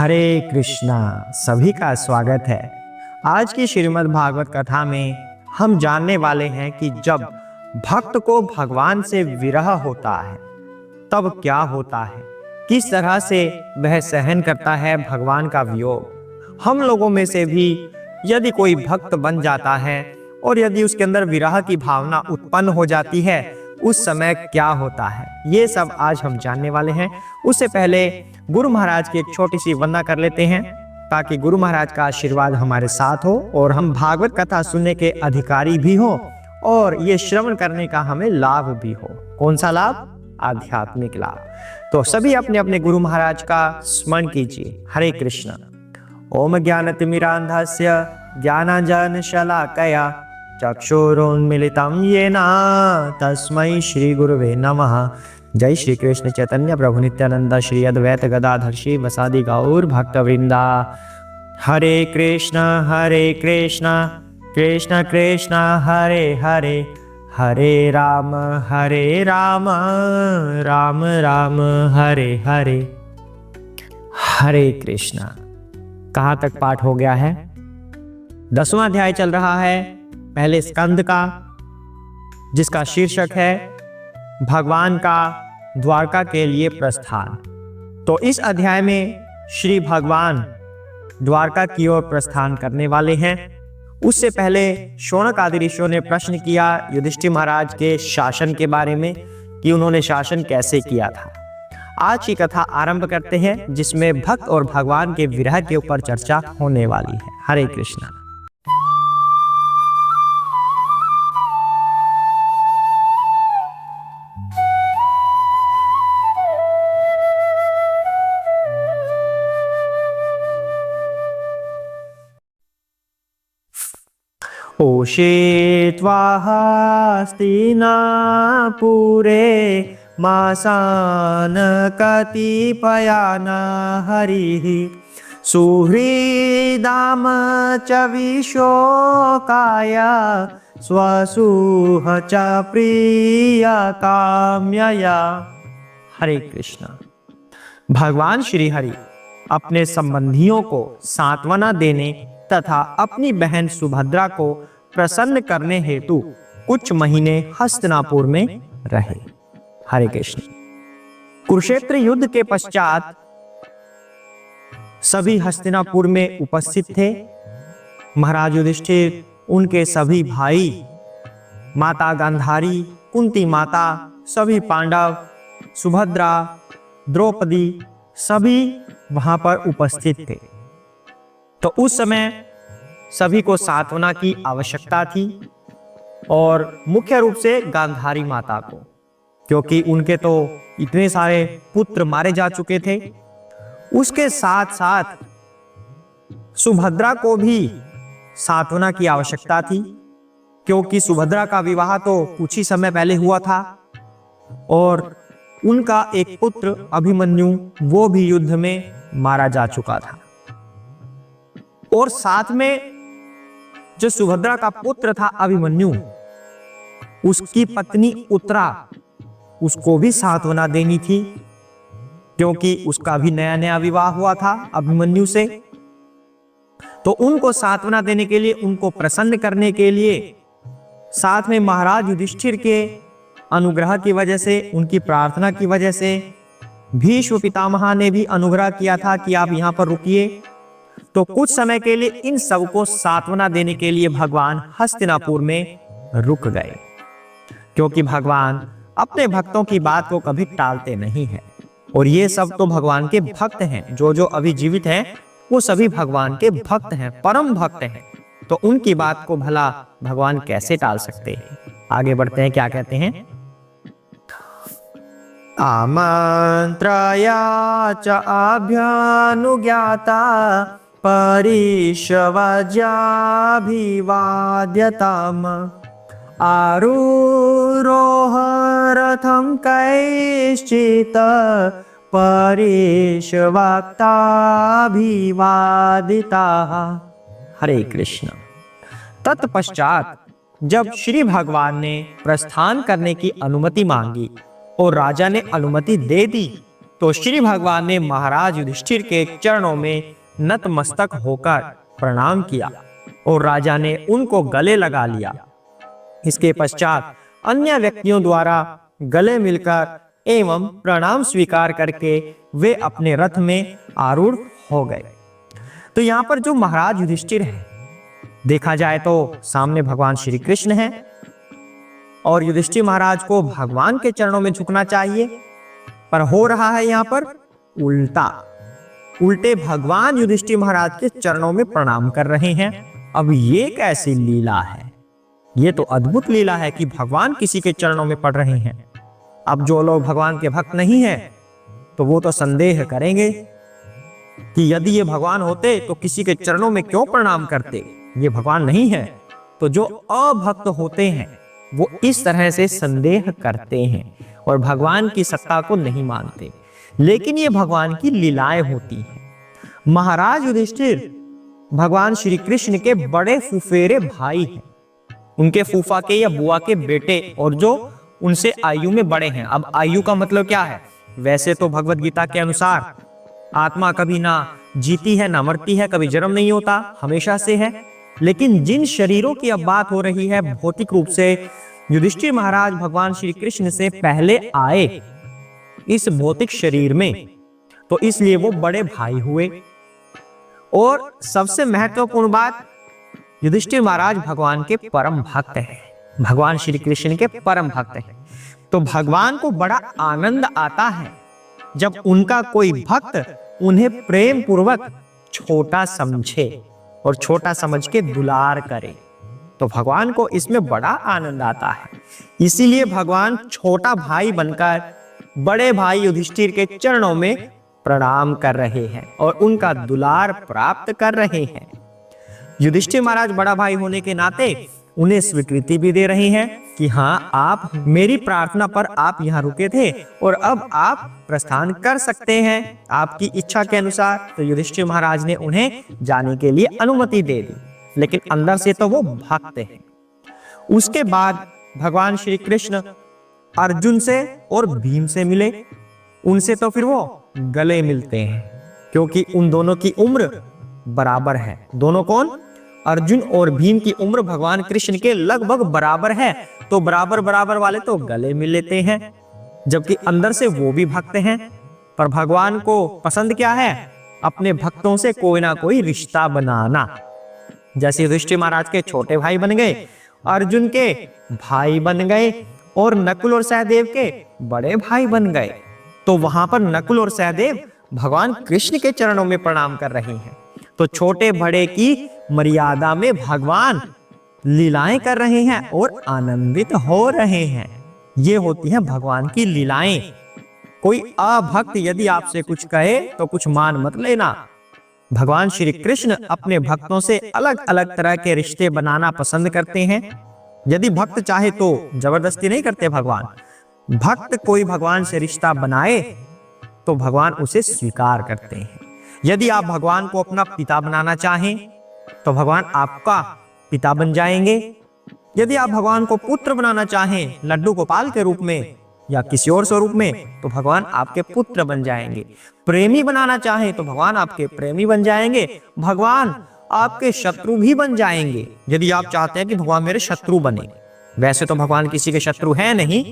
हरे कृष्णा। सभी का स्वागत है। आज की श्रीमद् भागवत कथा में हम जानने वाले हैं कि जब भक्त को भगवान से विरह होता है तब क्या होता है, किस तरह से वह सहन करता है भगवान का वियोग। हम लोगों में से भी यदि कोई भक्त बन जाता है और यदि उसके अंदर विरह की भावना उत्पन्न हो जाती है, उस समय क्या होता है, ये सब आज हम जानने वाले हैं। उससे पहले गुरु महाराज की एक छोटी सी वंदना कर लेते हैं ताकि गुरु महाराज का आशीर्वाद हमारे साथ हो और हम भागवत कथा सुनने के अधिकारी भी हो और ये श्रवण करने का हमें लाभ भी हो। कौन सा लाभ? आध्यात्मिक लाभ। तो सभी अपने अपने गुरु महाराज का स्मरण कीजिए। हरे कृष्ण। ओम ज्ञानतिमिरान्धस्य ज्ञानाञ्जनशलाकया चक्षुरुन्मीलितं येन तस्मै श्री गुरुवे नमः। जय श्री कृष्ण चैतन्य प्रभु नित्यानंद श्री अद्वैत गदाधर श्री वसादि गौर भक्तवृंदा। हरे कृष्ण कृष्ण कृष्ण हरे हरे, हरे राम राम राम हरे हरे। हरे कृष्ण। कहाँ तक पाठ हो गया है? 10वां अध्याय चल रहा है पहले स्कंद का, जिसका शीर्षक है भगवान का द्वारका के लिए प्रस्थान। तो इस अध्याय में श्री भगवान द्वारका की ओर प्रस्थान करने वाले हैं। उससे पहले शौनक आदि ऋषियों ने प्रश्न किया युधिष्ठिर महाराज के शासन के बारे में कि उन्होंने शासन कैसे किया था। आज की कथा आरंभ करते हैं जिसमें भक्त और भगवान के विरह के ऊपर चर्चा होने वाली है। हरे कृष्णा। ओषित्वा हस्तिनापुरे मासान् कतिपयान् हरिः सुहृदाम च विशोकाय स्वसुह च प्रियकाम्यया। हरे कृष्ण। भगवान श्री हरि अपने संबंधियों को सांत्वना देने तथा अपनी बहन सुभद्रा को प्रसन्न करने हेतु कुछ महीने हस्तिनापुर में रहे। हरे कृष्ण। कुरुक्षेत्र युद्ध के पश्चात सभी हस्तिनापुर में उपस्थित थे। महाराज युधिष्ठिर, उनके सभी भाई, माता गांधारी, कुंती माता, सभी पांडव, सुभद्रा, द्रौपदी, सभी वहां पर उपस्थित थे। तो उस समय सभी को सांत्वना की आवश्यकता थी और मुख्य रूप से गांधारी माता को, क्योंकि उनके तो इतने सारे पुत्र मारे जा चुके थे। उसके साथ साथ सुभद्रा को भी सांत्वना की आवश्यकता थी, क्योंकि सुभद्रा का विवाह तो कुछ ही समय पहले हुआ था और उनका एक पुत्र अभिमन्यु वो भी युद्ध में मारा जा चुका था। और साथ में जो सुभद्रा का पुत्र था अभिमन्यु, उसकी पत्नी उत्तरा, उसको भी सांत्वना देनी थी, क्योंकि उसका भी नया नया विवाह हुआ था अभिमन्यु से। तो उनको सांत्वना देने के लिए, उनको प्रसन्न करने के लिए, साथ में महाराज युधिष्ठिर के अनुग्रह की वजह से, उनकी प्रार्थना की वजह से भीष्म पितामह ने भी अनुग्रह किया था कि आप यहां पर रुकिए। तो कुछ समय के लिए इन सबको सांत्वना देने के लिए भगवान हस्तिनापुर में रुक गए, क्योंकि भगवान अपने भक्तों की बात को कभी टालते नहीं हैं। और ये सब तो भगवान के भक्त हैं, जो अभी जीवित हैं वो सभी भगवान के भक्त हैं, परम भक्त हैं। तो उनकी बात को भला भगवान कैसे टाल सकते हैं। आगे बढ़ते हैं, क्या कहते हैं। आमन्त्रया च अभ्यानुज्ञाता परिष्वज्याभिवाद्यताम् आरुरोह रथं कैश्चित् परिष्वक्ताभिवादिताः। हरे कृष्ण। तत्पश्चात जब श्री भगवान ने प्रस्थान करने की अनुमति मांगी और राजा ने अनुमति दे दी, तो श्री भगवान ने महाराज युधिष्ठिर के चरणों में नतमस्तक होकर प्रणाम किया और राजा ने उनको गले लगा लिया। इसके पश्चात अन्य व्यक्तियों द्वारा गले मिलकर एवं प्रणाम स्वीकार करके वे अपने रथ में आरूढ़ हो गए। तो यहाँ पर जो महाराज युधिष्ठिर है, देखा जाए तो सामने भगवान श्री कृष्ण हैं और युधिष्ठिर महाराज को भगवान के चरणों में झुकना चाहिए, पर हो रहा है यहाँ पर उल्टा। उल्टे भगवान युधिष्ठिर महाराज के चरणों में प्रणाम कर रहे हैं। अब ये कैसी लीला है? ये तो अद्भुत लीला है कि भगवान किसी के चरणों में पड़ रहे हैं। अब जो लोग भगवान के भक्त नहीं हैं तो वो तो संदेह करेंगे कि यदि ये भगवान होते तो किसी के चरणों में क्यों प्रणाम करते? ये भगवान नहीं है। तो जो अभक्त होते हैं वो इस तरह से संदेह करते हैं और भगवान की सत्ता को नहीं मानते। लेकिन ये भगवान की लीलाएं होती हैं। महाराज युधिष्ठिर भगवान श्री कृष्ण के बड़े फुफेरे भाई हैं, उनके फूफा के या बुआ के बेटे, और जो उनसे आयु में बड़े हैं। अब आयु का मतलब क्या है? वैसे तो भगवत गीता के अनुसार आत्मा कभी ना जीती है ना मरती है, कभी जन्म नहीं होता, हमेशा से है। लेकिन जिन शरीरों की अब बात हो रही है भौतिक रूप से, युधिष्ठिर महाराज भगवान श्री कृष्ण से पहले आए इस भौतिक शरीर में, तो इसलिए वो बड़े भाई हुए। और सबसे महत्वपूर्ण बात, युधिष्ठिर महाराज भगवान के परम भक्त हैं, भगवान श्री कृष्ण के परम भक्त हैं। तो भगवान को बड़ा आनंद आता है जब उनका कोई भक्त उन्हें प्रेम पूर्वक छोटा समझे और छोटा समझ के दुलार करे, तो भगवान को इसमें बड़ा आनंद आता है। इसीलिए भगवान छोटा भाई बनकर बड़े भाई युधिष्ठिर के चरणों में प्रणाम कर रहे हैं और उनका दुलार प्राप्त कर रहे हैं। युधिष्ठिर महाराज बड़ा भाई होने के नाते उन्हें स्वीकृति भी दे रहे हैं कि हाँ, आप मेरी प्रार्थना पर आप यहाँ रुके थे और अब आप प्रस्थान कर सकते हैं आपकी इच्छा के अनुसार। तो युधिष्ठिर महाराज ने उन्हें जाने के लिए अनुमति दे दी, लेकिन अंदर से तो वो भक्त हैं। उसके बाद भगवान श्री कृष्ण अर्जुन से और भीम से मिले। उनसे तो फिर वो गले मिलते हैं, क्योंकि उन दोनों की उम्र बराबर है। दोनों कौन? अर्जुन और भीम की उम्र भगवान कृष्ण के लगभग बराबर है। तो बराबर बराबर वाले तो गले मिल लेते हैं, जबकि अंदर से वो भी भक्त हैं। पर भगवान को पसंद क्या है? अपने भक्तों से कोई ना कोई रिश्ता बनाना। जैसे युधिष्ठिर महाराज के छोटे भाई बन गए, अर्जुन के भाई बन गए और नकुल और सहदेव के बड़े भाई बन गए। तो वहां पर नकुल और सहदेव भगवान कृष्ण के चरणों में प्रणाम कर रहे हैं। तो छोटे बड़े की मर्यादा में भगवान लीलाएं कर रहे हैं और आनंदित हो रहे हैं। ये होती हैं भगवान की लीलाएं। कोई अभक्त यदि आपसे कुछ कहे तो कुछ मान मत लेना। भगवान श्री कृष्ण अपने भक्तों से अलग अलग तरह के रिश्ते बनाना पसंद करते हैं। यदि भक्त चाहे तो जबरदस्ती नहीं करते भगवान। भक्त कोई भगवान से रिश्ता बनाए तो भगवान उसे स्वीकार करते हैं। यदि आप भगवान को अपना पिता बनाना चाहें तो भगवान आपका पिता बन जाएंगे। यदि आप भगवान को पुत्र बनाना चाहें, लड्डू गोपाल के रूप में या किसी और स्वरूप में, तो भगवान आपके पुत्र बन जाएंगे। प्रेमी बनाना चाहें तो भगवान आपके प्रेमी बन जाएंगे। भगवान आपके शत्रु भी बन जाएंगे यदि आप चाहते हैं कि भगवान मेरे शत्रु बने। वैसे तो भगवान किसी के शत्रु है नहीं,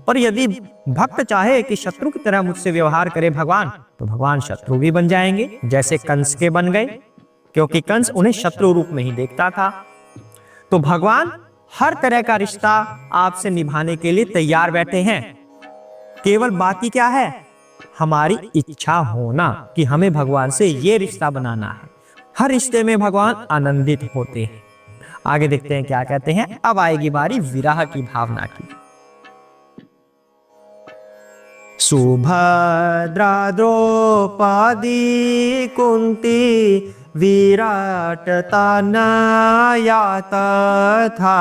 पर यदि भक्त चाहे कि शत्रु की तरह मुझसे व्यवहार करे भगवान, तो भगवान शत्रु भी बन जाएंगे। जैसे कंस के बन गए, क्योंकि कंस उन्हें शत्रु रूप में ही देखता था। तो भगवान हर तरह का रिश्ता आपसे निभाने के लिए तैयार बैठे हैं। केवल बाकी क्या है? हमारी इच्छा होना कि हमें भगवान से ये रिश्ता बनाना है। हर रिश्ते में भगवान आनंदित होते हैं। आगे देखते हैं क्या कहते हैं। अब आएगी बारी विरह की भावना की। सुभद्रा द्रौपदी कुंती विराट तनया तथा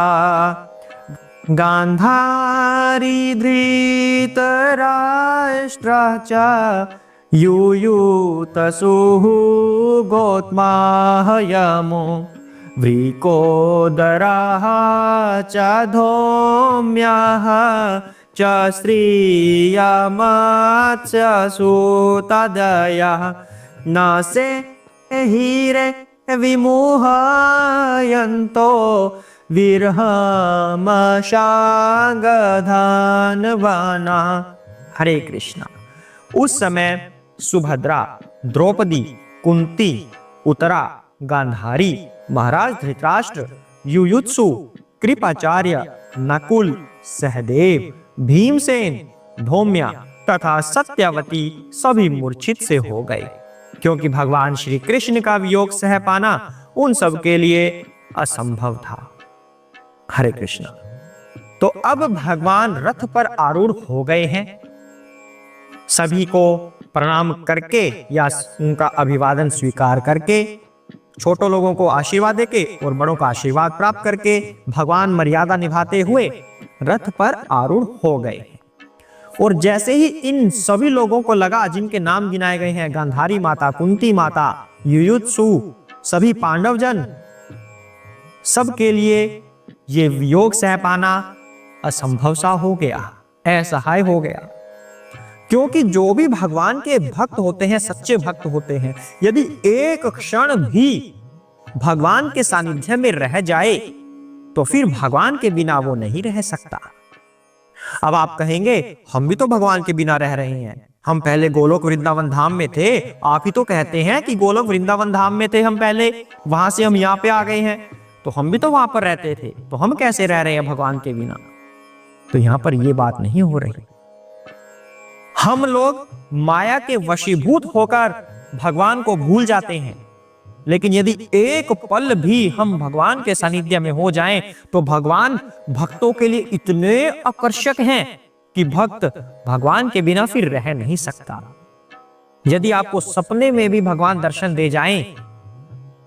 गांधारी धृतराष्ट्र च यूयूतसुः गोत्माहयमो वृकोदराः च धौम्याः च श्रियमत्स्यसुतदयः न से हीरे विमोहयन्तो विरहमशांगधानवाना। हरे कृष्णा। उस समय सुभद्रा, द्रौपदी, कुंती, उत्तरा, गांधारी, महाराज धृतराष्ट्र, युयुत्सु, कृपाचार्य, नकुल, सहदेव, भीमसेन, धौम्या तथा सत्यवती सभी मूर्छित से हो गए, क्योंकि भगवान श्री कृष्ण का वियोग सह पाना उन सब के लिए असंभव था। हरे कृष्ण। तो अब भगवान रथ पर आरूढ़ हो गए हैं। सभी को प्रणाम करके या उनका अभिवादन स्वीकार करके, छोटों लोगों को आशीर्वाद देके और बड़ों का आशीर्वाद प्राप्त करके भगवान मर्यादा निभाते हुए रथ पर आरूढ़ हो गए। और जैसे ही इन सभी लोगों को लगा जिनके नाम गिनाए गए हैं, गांधारी माता, कुंती माता, युयुत्सु, सभी पांडवजन, सबके लिए ये वियोग सह पाना असंभव सा हो गया, असहाय हो गया। क्योंकि जो भी भगवान के भक्त होते हैं, सच्चे भक्त होते हैं, यदि एक क्षण भी भगवान के सानिध्य में रह जाए तो फिर भगवान के बिना वो नहीं रह सकता। अब आप कहेंगे हम भी तो भगवान के बिना रह रहे हैं, हम पहले गोलोक वृंदावन धाम में थे, आप ही तो कहते हैं कि गोलोक वृंदावन धाम में थे हम पहले, वहां से हम यहाँ पे आ गए हैं, तो हम भी तो वहां पर रहते थे, तो हम कैसे रह रहे हैं भगवान के बिना? तो यहां पर यह बात नहीं हो रही। हम लोग माया के वशीभूत होकर भगवान को भूल जाते हैं, लेकिन यदि एक पल भी हम भगवान के सानिध्य में हो जाएं तो भगवान भक्तों के लिए इतने आकर्षक हैं कि भक्त भगवान के बिना फिर रह नहीं सकता। यदि आपको सपने में भी भगवान दर्शन दे जाएं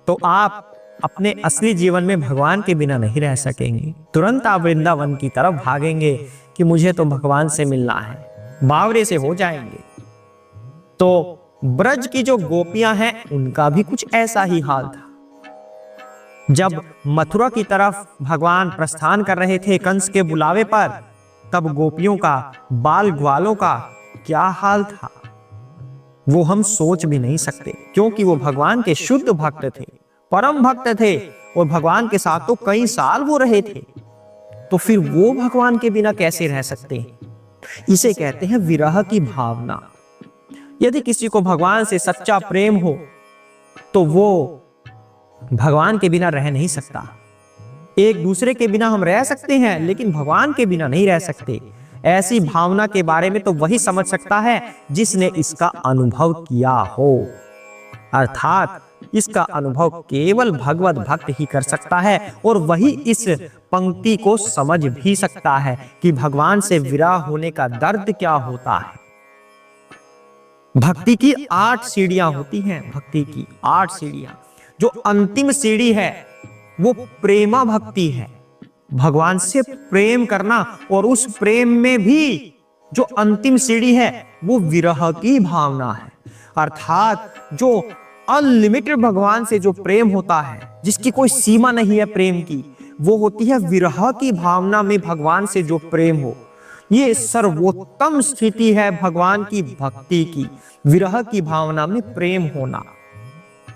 तो आप अपने असली जीवन में भगवान के बिना नहीं रह सकेंगे। तुरंत आप वृंदावन की तरफ भागेंगे कि मुझे तो भगवान से मिलना है, बावरे से हो जाएंगे। तो ब्रज की जो गोपियां हैं उनका भी कुछ ऐसा ही हाल था। जब मथुरा की तरफ भगवान प्रस्थान कर रहे थे कंस के बुलावे पर, तब गोपियों का, बाल ग्वालों का क्या हाल था वो हम सोच भी नहीं सकते, क्योंकि वो भगवान के शुद्ध भक्त थे, परम भक्त थे और भगवान के साथ तो कई साल वो रहे थे। तो फिर वो भगवान के बिना कैसे रह सकते हैं? इसे कहते हैं विरह की भावना। यदि किसी को भगवान से सच्चा प्रेम हो तो वो भगवान के बिना रह नहीं सकता। एक दूसरे के बिना हम रह सकते हैं, लेकिन भगवान के बिना नहीं रह सकते। ऐसी भावना के बारे में तो वही समझ सकता है जिसने इसका अनुभव किया हो, अर्थात इसका अनुभव केवल भगवत भक्त ही कर सकता है और वही इस पंक्ति को समझ भी सकता है कि भगवान से विरह होने का दर्द क्या होता है। भक्ति की 8 सीढ़ियां होती हैं, भक्ति की 8 सीढ़ियां। जो अंतिम सीढ़ी है वो प्रेमा भक्ति है, भगवान से प्रेम करना, और उस प्रेम में भी जो अंतिम सीढ़ी है वो विरह की भावना है, अर्थात जो अनलिमिटेड भगवान से जो प्रेम होता है, जिसकी कोई सीमा नहीं है प्रेम की, वो होती है विरह की भावना में भगवान से जो प्रेम हो। ये सर्वोत्तम स्थिति है भगवान की भक्ति की, विरह की भावना में प्रेम होना।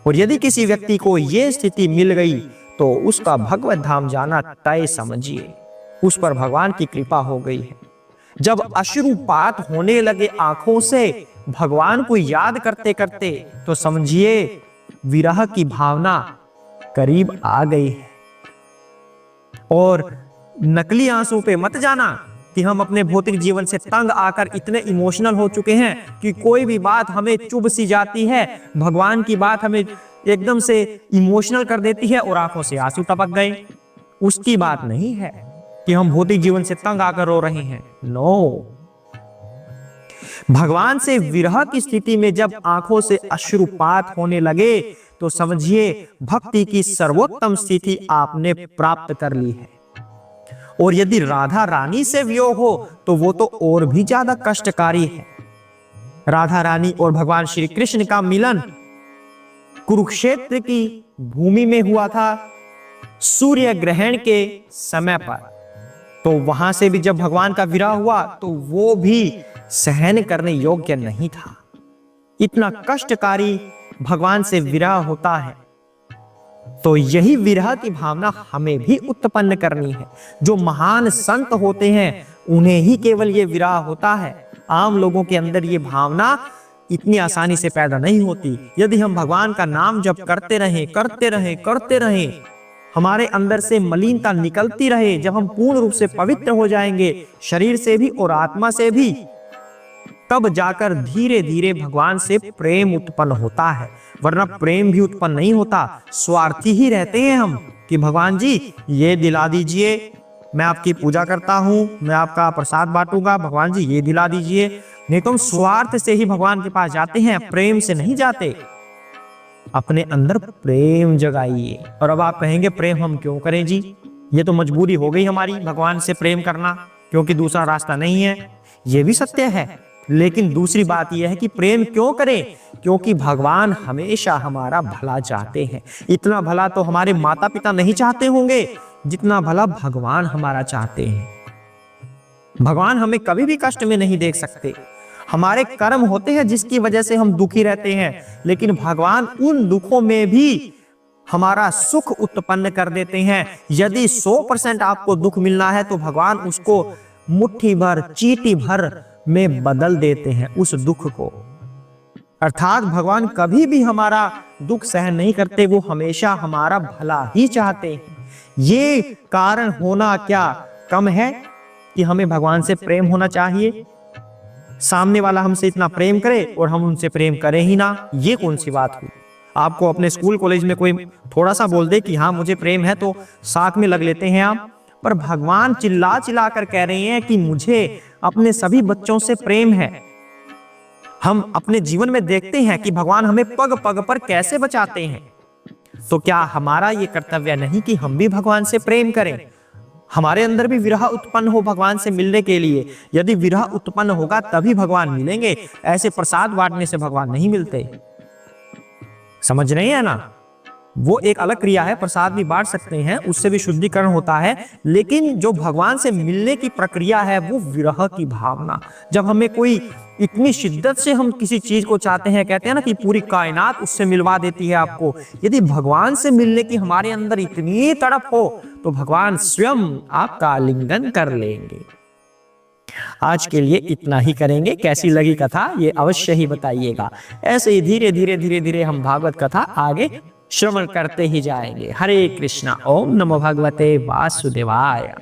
और यदि किसी व्यक्ति को यह स्थिति मिल गई तो उसका भगवत धाम जाना तय समझिए, उस पर भगवान की कृपा हो गई है। जब अश्रुपात होने लगे आंखों से भगवान को याद करते करते, तो समझिए विरह की भावना करीब आ गई है। और नकली आंसू पे मत जाना कि हम अपने भौतिक जीवन से तंग आकर इतने इमोशनल हो चुके हैं कि कोई भी बात हमें चुभ सी जाती है, भगवान की बात हमें एकदम से इमोशनल कर देती है और आंखों से आंसू टपक गए। उसकी बात नहीं है कि हम भौतिक जीवन से तंग आकर रो रहे हैं। नो, भगवान से विरह की स्थिति में जब आंखों से अश्रुपात होने लगे तो समझिए भक्ति की सर्वोत्तम स्थिति आपने प्राप्त कर ली है। और यदि राधा रानी से वियोग हो तो वो तो और भी ज्यादा कष्टकारी है। राधा रानी और भगवान श्री कृष्ण का मिलन कुरुक्षेत्र की भूमि में हुआ था, सूर्य ग्रहण के समय पर। तो वहां से भी जब भगवान का विरह हुआ तो वो भी सहन करने योग्य नहीं था। इतना कष्टकारी भगवान से विरह होता है। तो यही विरह की भावना हमें भी उत्पन्न करनी है। जो महान संत होते हैं उन्हें ही केवल ये विरह होता है। आम लोगों के अंदर ये भावना इतनी आसानी से पैदा नहीं होती। यदि हम भगवान का नाम जप करते रहें, हमारे अंदर से मलिनता निकलती रहे, जब हम पूर्ण रूप से पवित्र हो जाएंगे शरीर से भी और आत्मा से भी, तब जाकर धीरे धीरे भगवान से प्रेम उत्पन्न होता है। वरना प्रेम भी उत्पन्न नहीं होता। स्वार्थी ही रहते हैं हम कि भगवान जी ये दिला दीजिए, मैं आपकी पूजा करता हूं, मैं आपका प्रसाद बांटूंगा, भगवान जी ये दिला दीजिए। नहीं तो हम स्वार्थ से ही भगवान के पास जाते हैं, प्रेम से नहीं जाते। अपने अंदर प्रेम जगाइए। और अब आप कहेंगे प्रेम हम क्यों करें जी, ये तो मजबूरी हो गई हमारी भगवान से प्रेम करना, क्योंकि दूसरा रास्ता नहीं है। ये भी सत्य है, लेकिन दूसरी बात यह है कि प्रेम क्यों करें, क्योंकि भगवान हमेशा हमारा भला चाहते हैं। इतना भला तो हमारे माता पिता नहीं चाहते होंगे जितना भला भगवान हमारा चाहते हैं। भगवान हमें कभी भी कष्ट में नहीं देख सकते। हमारे कर्म होते हैं जिसकी वजह से हम दुखी रहते हैं, लेकिन भगवान उन दुखों में भी हमारा सुख उत्पन्न कर देते हैं। यदि 100% आपको दुख मिलना है तो भगवान उसको मुट्ठी भर, चींटी भर में बदल देते हैं उस दुख को। अर्थात भगवान कभी भी हमारा दुख सहन नहीं करते, वो हमेशा हमारा भला ही चाहते हैं। ये कारण होना क्या कम है कि हमें भगवान से प्रेम होना चाहिए। सामने वाला हमसे इतना प्रेम करे और हम उनसे प्रेम करें ही ना, ये कौन सी बात हुई। आपको अपने स्कूल कॉलेज में कोई थोड़ा सा बोल दे कि हाँ मुझे प्रेम है, तो साथ में लग लेते हैं आप। पर भगवान चिल्ला चिल्ला कर कह रहे हैं कि मुझे अपने सभी बच्चों से प्रेम है। हम अपने जीवन में देखते हैं कि भगवान हमें पग पग पर कैसे बचाते हैं। तो क्या हमारा ये कर्तव्य नहीं कि हम भी भगवान से प्रेम करें, हमारे अंदर भी विरह उत्पन्न हो भगवान से मिलने के लिए। यदि विरह उत्पन्न होगा तभी भगवान मिलेंगे, ऐसे प्रसाद बांटने से भगवान नहीं मिलते। समझ रहे हैं ना। वो एक अलग क्रिया है, प्रसाद भी बांट सकते हैं, उससे भी शुद्धिकरण होता है, लेकिन जो भगवान से मिलने की प्रक्रिया है वो विरह की भावना। जब हमें कोई इतनी शिद्दत से हम किसी चीज को चाहते हैं, कहते हैं ना कि पूरी कायनात उससे मिलवा देती है आपको। यदि भगवान से मिलने की हमारे अंदर इतनी तड़प हो तो भगवान स्वयं आपका आलिंगन कर लेंगे। आज के लिए इतना ही करेंगे। कैसी लगी कथा ये अवश्य ही बताइएगा। ऐसे ही धीरे धीरे धीरे धीरे हम भागवत कथा आगे श्रवण करते ही जाएंगे। हरे कृष्णा। ओम नमो भगवते वासुदेवाय।